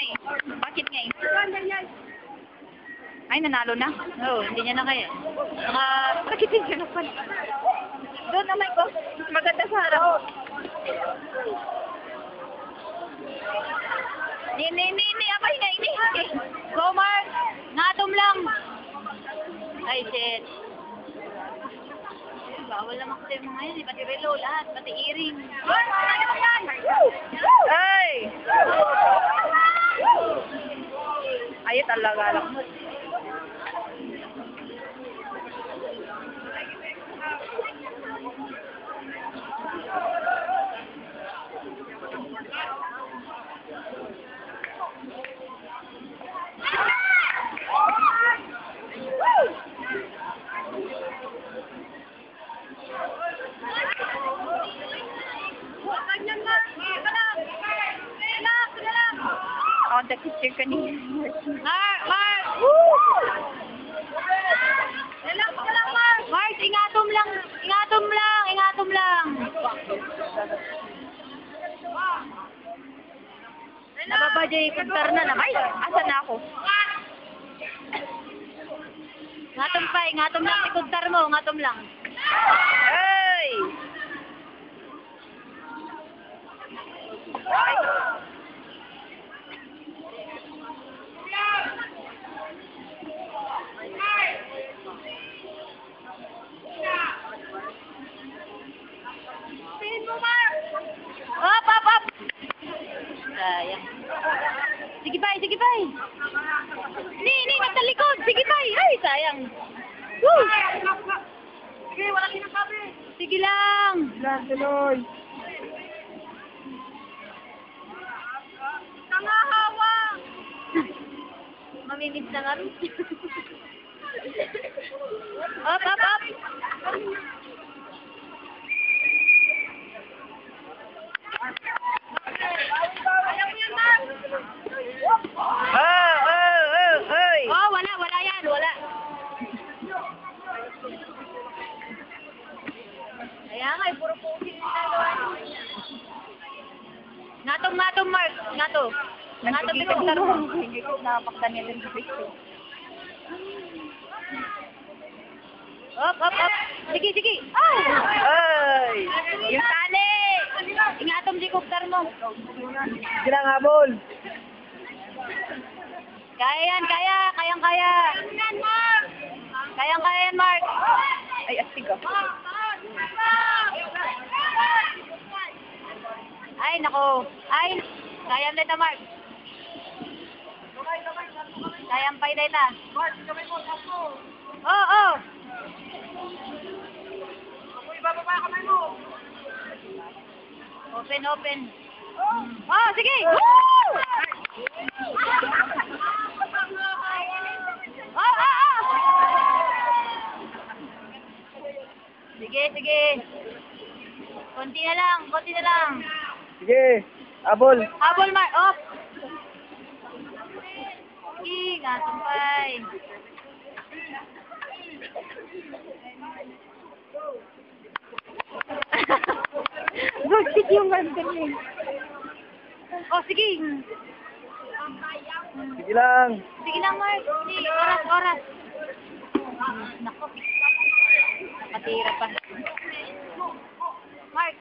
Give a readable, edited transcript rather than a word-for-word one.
eh. Bakit nga eh? Ay, nanalo na? Oo, hindi niya na kaya. Sakitin siya na pala. Doon naman ko. Maganda sa harap. Ni, apay na, ini. Go, Mark. Natom lang. Ay, shit. Bawal naman kasi yung mga yan, pati relo, lahat, pati earring. Ay! Ay, talaga lang mo. The picture kanina. Mark! Woo! Mark, ingatom lang. Nababadya yung kuntar na naman. Ay, asan na ako? Ingatom lang. Ikuntar mo, ingatom lang. Hey! Up! Sayang. Sige, bye. Ni, nagtalikod. Sige, bye. Ay, sayang. Woo! Sige, wala sinasabi. Sige lang. Tuloy. Nangahawa. Mamimit na nga rin. Up. Oh, wala yan. Kaya nga, puro pusin na ginagawa niya. Natong, Mark. Natong, bikuntar mo. Hindi ko napakta niya din sa picture. Up. Sige. Ay! Yung tali! Ingatom si kuntar mo. Ginang habol. Kaya yan. Kayang-kaya yan, Mark. Ay, astig ah. Ay, nako. Kayang data, Mark. Kayang pa data. Oo. Ibababa kamay mo. Open. Oh, sige. Woo! Sige. Konti na lang. Sige, habol. Habol, Mark. Off. Sige, gasumpay. Gustik yung ganda niya. Oh, sige. Sige lang. Sige lang, Mark. Sige, oras. Nako. Nakatira pa. Mark.